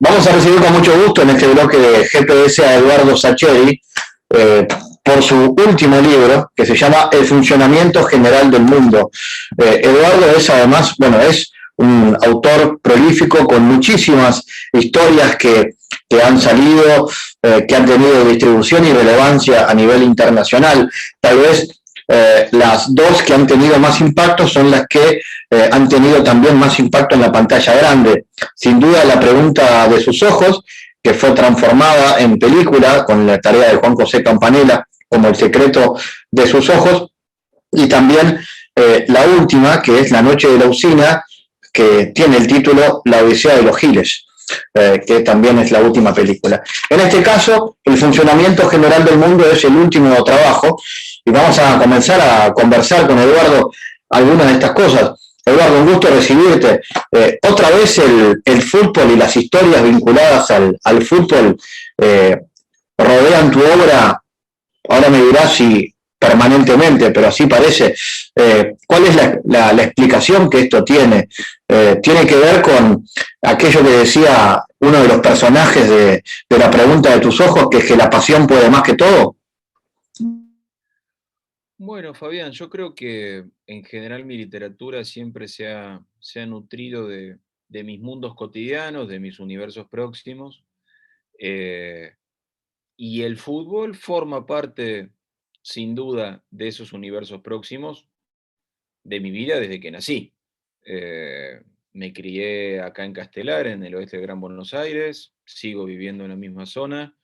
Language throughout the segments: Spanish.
Vamos a recibir con mucho gusto en este bloque de GPS a Eduardo Sacheri eh, por su último libro que se llama El funcionamiento general del mundo. Eduardo es además, bueno, es un autor prolífico con muchísimas historias que han salido, que han tenido distribución y relevancia a nivel internacional. Tal vez las dos que han tenido más impacto son las que han tenido también más impacto en la pantalla grande. Sin duda, La pregunta de sus ojos, que fue transformada en película con la tarea de Juan José Campanella como El secreto de sus ojos, y también la última, que es La noche de la usina, que tiene el título La odisea de los giles. Que también es la última película. En este caso, El funcionamiento general del mundo es el último trabajo y vamos a comenzar a conversar con Eduardo algunas de estas cosas. Eduardo, un gusto recibirte. Otra vez el fútbol y las historias vinculadas al fútbol rodean tu obra. Ahora me dirás si permanentemente, pero así parece. ¿Cuál es la explicación que esto tiene? Tiene que ver con aquello que decía uno de los personajes de La pregunta de tus ojos, que es que la pasión puede más que todo. Bueno, Fabián, yo creo que en general mi literatura siempre se ha nutrido de mis mundos cotidianos, de mis universos próximos, eh, y el fútbol forma parte, sin duda, de esos universos próximos de mi vida desde que nací. Eh, Me crié acá en Castelar, en el oeste de Gran Buenos Aires, sigo viviendo en la misma zona,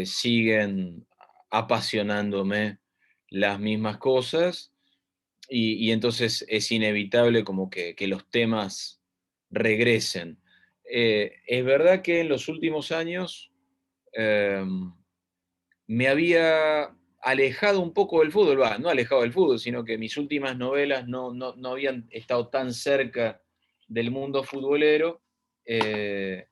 siguen apasionándome las mismas cosas. Y entonces es inevitable como que los temas regresen. Es verdad que en los últimos años me había alejado un poco del fútbol, no alejado del fútbol, sino que mis últimas novelas no habían estado tan cerca del mundo futbolero. eh,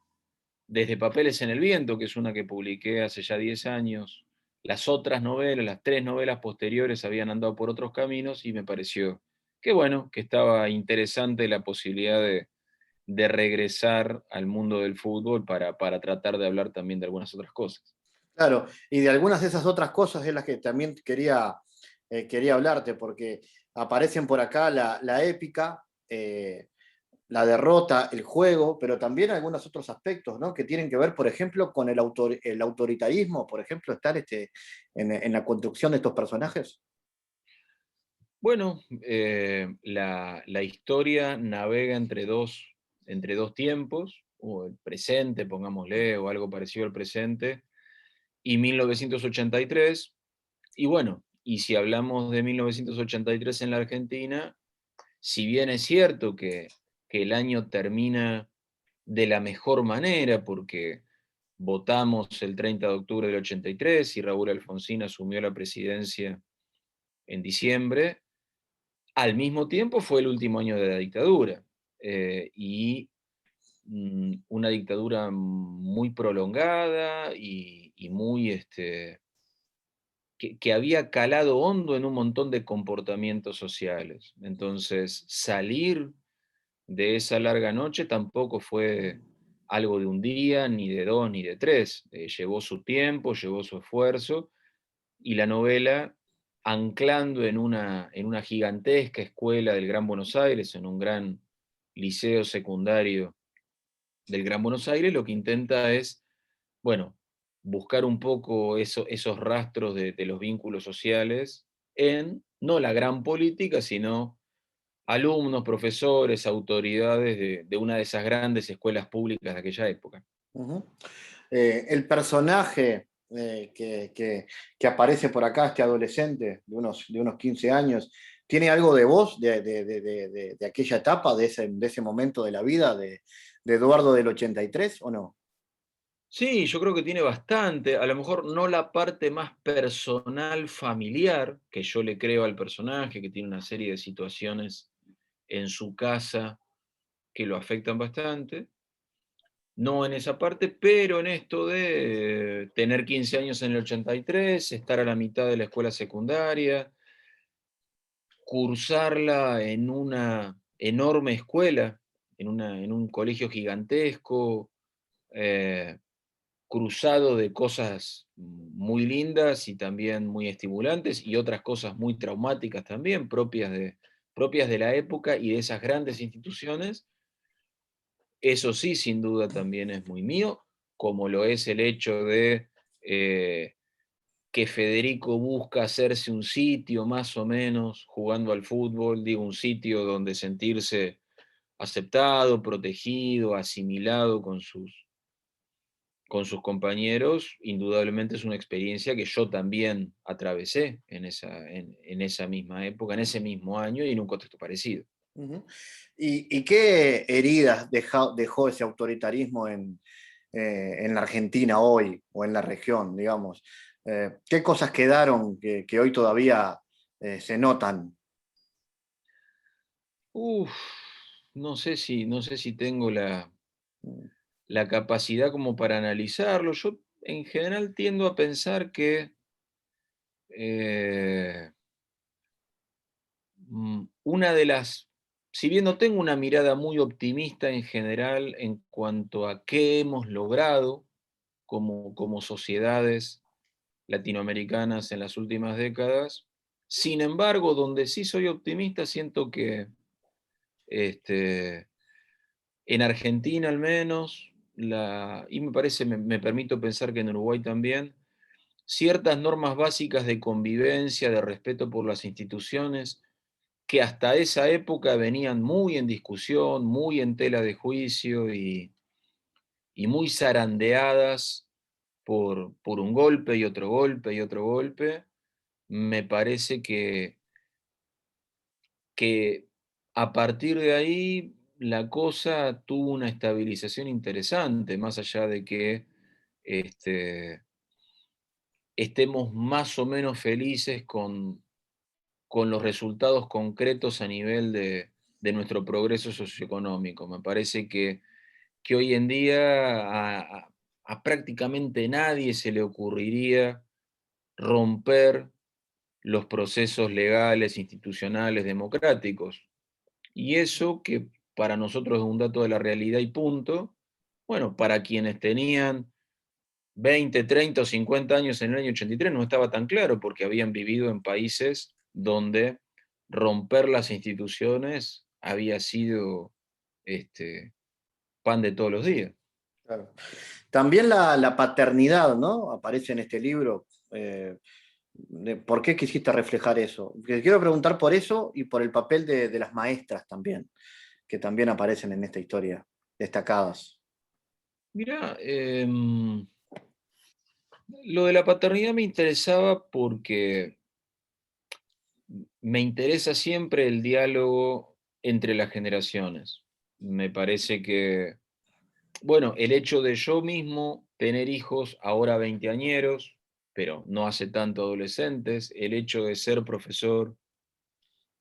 Desde Papeles en el Viento, que es una que publiqué hace ya 10 años, las otras novelas, las tres novelas posteriores habían andado por otros caminos y me pareció que bueno, que estaba interesante la posibilidad de regresar al mundo del fútbol para tratar de hablar también de algunas otras cosas. Claro, y de algunas de esas otras cosas es las que también quería hablarte, porque aparecen por acá la épica, la derrota, el juego, pero también algunos otros aspectos, ¿no? Que tienen que ver, por ejemplo, con el autoritarismo, por ejemplo, estar en la construcción de estos personajes. Bueno, la historia navega entre dos tiempos, o el presente, pongámosle, o algo parecido al presente, y 1983. Y bueno, y si hablamos de 1983 en la Argentina, si bien es cierto que el año termina de la mejor manera, porque votamos el 30 de octubre del 83 y Raúl Alfonsín asumió la presidencia en diciembre, al mismo tiempo fue el último año de la dictadura. Y una dictadura muy prolongada y muy que había calado hondo en un montón de comportamientos sociales. Entonces, salir de esa larga noche tampoco fue algo de un día, ni de dos, ni de tres. Llevó su tiempo, llevó su esfuerzo, y la novela, anclando en una gigantesca escuela del Gran Buenos Aires, en un gran liceo secundario del Gran Buenos Aires, lo que intenta es, bueno, buscar un poco esos rastros de los vínculos sociales en, no la gran política, sino alumnos, profesores, autoridades de una de esas grandes escuelas públicas de aquella época. Uh-huh. El personaje que aparece por acá, este adolescente de unos 15 años, ¿tiene algo de voz de aquella etapa, de ese momento de la vida de Eduardo del 83 o no? Sí, yo creo que tiene bastante, a lo mejor no la parte más personal, familiar, que yo le creo al personaje, que tiene una serie de situaciones en su casa que lo afectan bastante, no en esa parte, pero en esto de tener 15 años en el 83, estar a la mitad de la escuela secundaria, cursarla en una enorme escuela, en un colegio gigantesco, cruzado de cosas muy lindas y también muy estimulantes, y otras cosas muy traumáticas también, propias de la época y de esas grandes instituciones. Eso sí, sin duda también es muy mío, como lo es el hecho de que Federico busca hacerse un sitio más o menos jugando al fútbol, digo, un sitio donde sentirse aceptado, protegido, asimilado con sus compañeros. Indudablemente es una experiencia que yo también atravesé en esa misma época, en ese mismo año y en un contexto parecido. Uh-huh. ¿Y qué heridas dejó ese autoritarismo en la Argentina hoy o en la región, digamos? ¿Qué cosas quedaron que hoy todavía se notan? Uf, no sé si tengo la capacidad como para analizarlo. Yo en general tiendo a pensar que eh, una de las, si bien no tengo una mirada muy optimista en general en cuanto a qué hemos logrado como sociedades latinoamericanas en las últimas décadas, sin embargo, donde sí soy optimista, siento que este, en Argentina al menos, y me parece, me permito pensar que en Uruguay también, ciertas normas básicas de convivencia, de respeto por las instituciones, que hasta esa época venían muy en discusión, muy en tela de juicio y muy zarandeadas por un golpe y otro golpe y otro golpe, me parece que a partir de ahí la cosa tuvo una estabilización interesante, más allá de que este, estemos más o menos felices con los resultados concretos a nivel de nuestro progreso socioeconómico. Me parece que hoy en día a prácticamente nadie se le ocurriría romper los procesos legales, institucionales, democráticos. Y eso que para nosotros es un dato de la realidad y punto, bueno, para quienes tenían 20, 30 o 50 años en el año 83 no estaba tan claro porque habían vivido en países donde romper las instituciones había sido pan de todos los días. Claro. También la paternidad, ¿no? Aparece en este libro. ¿Por qué quisiste reflejar eso? Te quiero preguntar por eso y por el papel de las maestras también, que también aparecen en esta historia, destacadas. Mirá, lo de la paternidad me interesaba porque me interesa siempre el diálogo entre las generaciones. Me parece que, bueno, el hecho de yo mismo tener hijos ahora veinteañeros, pero no hace tanto adolescentes, el hecho de ser profesor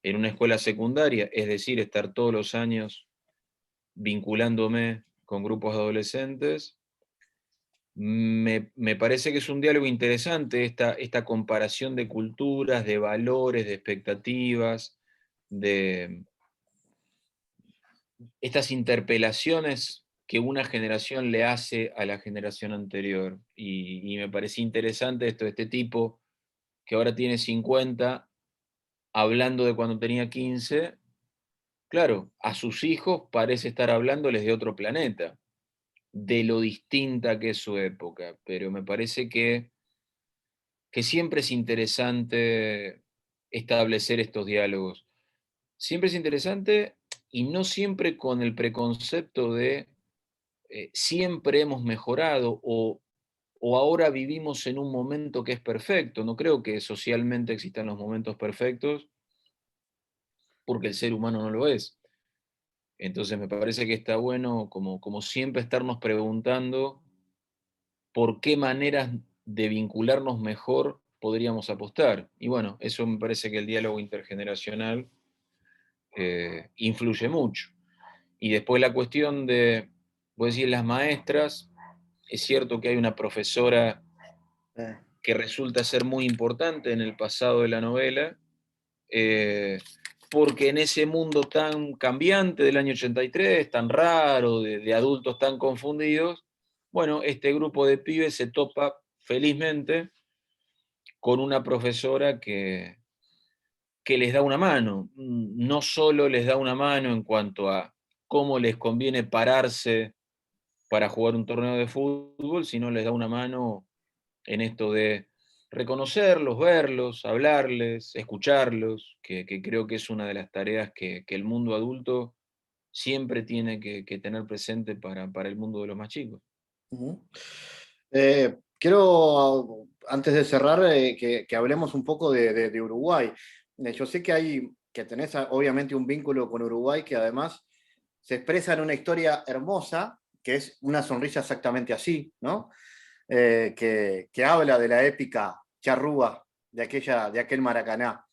en una escuela secundaria, es decir, estar todos los años vinculándome con grupos de adolescentes, me parece que es un diálogo interesante esta comparación de culturas, de valores, de expectativas, de estas interpelaciones que una generación le hace a la generación anterior. Y me parecía interesante esto de este tipo que ahora tiene 50, hablando de cuando tenía 15. Claro, a sus hijos parece estar hablándoles de otro planeta, de lo distinta que es su época, pero me parece que siempre es interesante establecer estos diálogos. Siempre es interesante y no siempre con el preconcepto de siempre hemos mejorado o ahora vivimos en un momento que es perfecto. No creo que socialmente existan los momentos perfectos porque el ser humano no lo es. Entonces me parece que está bueno como siempre estarnos preguntando por qué maneras de vincularnos mejor podríamos apostar. Y bueno, eso me parece que el diálogo intergeneracional influye mucho. Y después la cuestión de, voy a decir, las maestras, es cierto que hay una profesora Eh, que resulta ser muy importante en el pasado de la novela, eh, porque en ese mundo tan cambiante del año 83, tan raro, de adultos tan confundidos, Bueno, este grupo de pibes se topa felizmente con una profesora que les da una mano. No solo les da una mano en cuanto a cómo les conviene pararse para jugar un torneo de fútbol, sino les da una mano en esto de reconocerlos, verlos, hablarles, escucharlos, que creo que es una de las tareas que el mundo adulto siempre tiene que tener presente para el mundo de los más chicos. Ujú. Quiero, antes de cerrar, que hablemos un poco de Uruguay. Yo sé que tenés obviamente un vínculo con Uruguay que además se expresa en una historia hermosa, que es una sonrisa exactamente así, ¿no? Que habla de la épica charrúa de aquel Maracaná.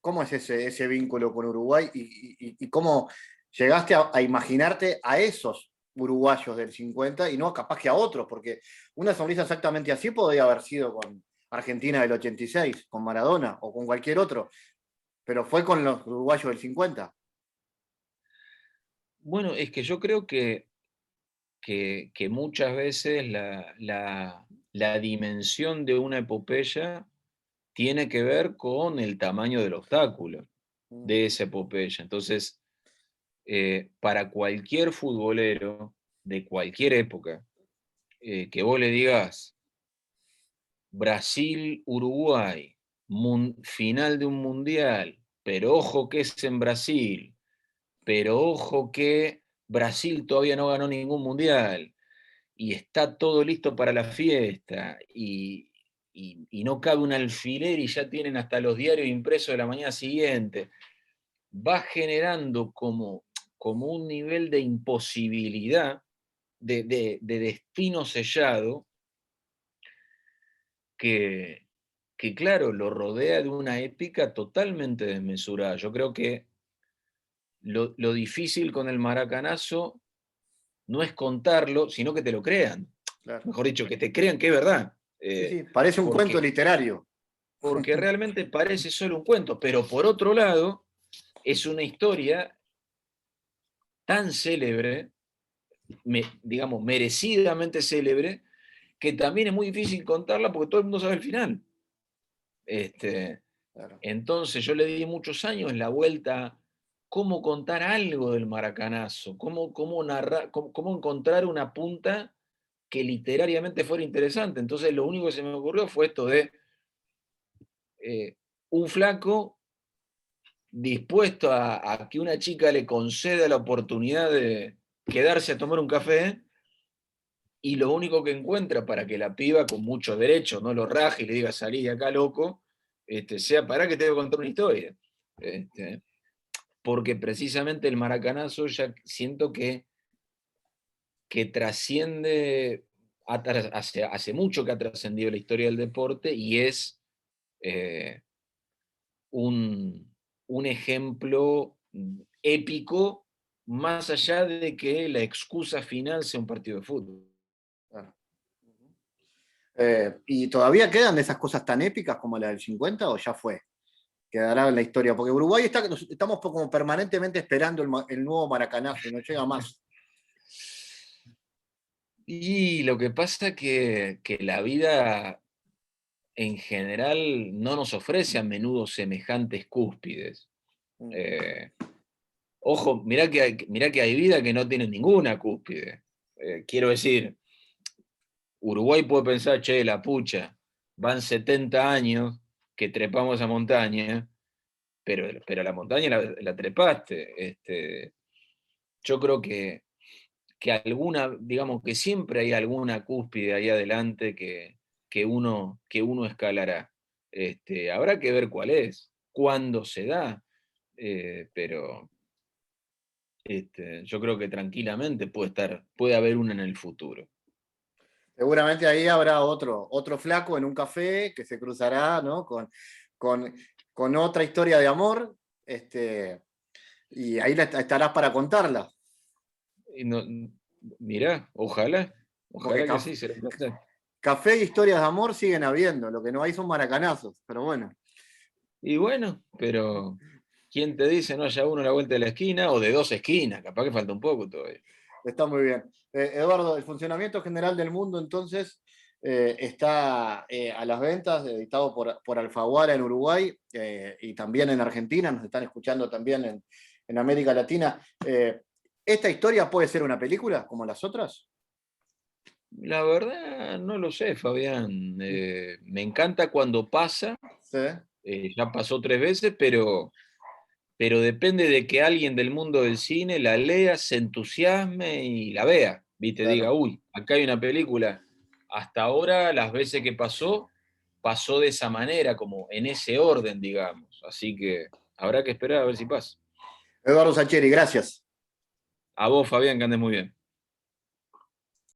¿Cómo es ese vínculo con Uruguay y cómo llegaste a imaginarte a esos uruguayos del 50 y no capaz que a otros? Porque una sonrisa exactamente así podría haber sido con Argentina del 86, con Maradona o con cualquier otro, pero fue con los uruguayos del 50. Bueno, es que yo creo que muchas veces la dimensión de una epopeya tiene que ver con el tamaño del obstáculo de esa epopeya. Entonces, para cualquier futbolero de cualquier época, que vos le digas Brasil-Uruguay, final de un mundial, pero ojo que es en Brasil, pero ojo que Brasil todavía no ganó ningún mundial y está todo listo para la fiesta y no cabe un alfiler y ya tienen hasta los diarios impresos de la mañana siguiente, va generando como un nivel de imposibilidad, de destino sellado, que claro, lo rodea de una épica totalmente desmesurada. Yo creo que lo difícil con el maracanazo no es contarlo, sino que te lo crean. Claro. Mejor dicho, que te crean que es verdad. Sí, sí, parece un cuento Porque, literario. porque realmente parece solo un cuento, pero por otro lado, es una historia tan célebre, digamos, merecidamente célebre, que también es muy difícil contarla porque todo el mundo sabe el final. Claro. Entonces yo le di muchos años la vuelta, cómo contar algo del maracanazo, cómo encontrar una punta que literariamente fuera interesante. Entonces lo único que se me ocurrió fue esto de un flaco dispuesto a que una chica le conceda la oportunidad de quedarse a tomar un café, y lo único que encuentra para que la piba, con mucho derecho, no lo raje y le diga salí de acá loco, sea para que te voy a contar una historia. Porque precisamente el maracanazo ya siento que trasciende, hace mucho que ha trascendido la historia del deporte y es eh, un ejemplo épico, más allá de que la excusa final sea un partido de fútbol. Claro. ¿Y todavía quedan de esas cosas tan épicas como la del 50 o ya fue? Quedará en la historia, porque Uruguay estamos como permanentemente esperando el nuevo maracanazo y no llega más. Y lo que pasa que la vida en general no nos ofrece a menudo semejantes cúspides. Eh, Ojo, mirá que hay vida que no tiene ninguna cúspide. Quiero decir, Uruguay puede pensar, che, la pucha, van 70 años que trepamos esa montaña, pero la montaña la trepaste. Yo creo que alguna, digamos que siempre hay alguna cúspide ahí adelante que uno escalará. Habrá que ver cuál es, cuándo se da, pero yo creo que tranquilamente puede haber una en el futuro. Seguramente ahí habrá otro flaco en un café que se cruzará, ¿no? con, con otra historia de amor, y ahí estarás para contarla. Y mirá, ojalá, Porque ojalá que sí, será un placer. café y historias de amor siguen habiendo, lo que no hay son maracanazos, pero bueno. Y bueno, pero ¿quién te dice no haya uno a la vuelta de la esquina o de dos esquinas? Capaz que falta un poco todavía. Está muy bien. Eduardo, el funcionamiento general del mundo, entonces, está a las ventas, editado por Alfaguara en Uruguay y también en Argentina, nos están escuchando también en América Latina. ¿Esta historia puede ser una película como las otras? La verdad, no lo sé, Fabián. Me encanta cuando pasa, Sí. ya pasó 3 veces, pero depende de que alguien del mundo del cine la lea, se entusiasme y la vea, ¿viste? Claro. Diga, uy, acá hay una película. Hasta ahora, las veces que pasó de esa manera, como en ese orden, digamos. Así que habrá que esperar a ver si pasa. Eduardo Sacheri, gracias. A vos, Fabián, que andes muy bien.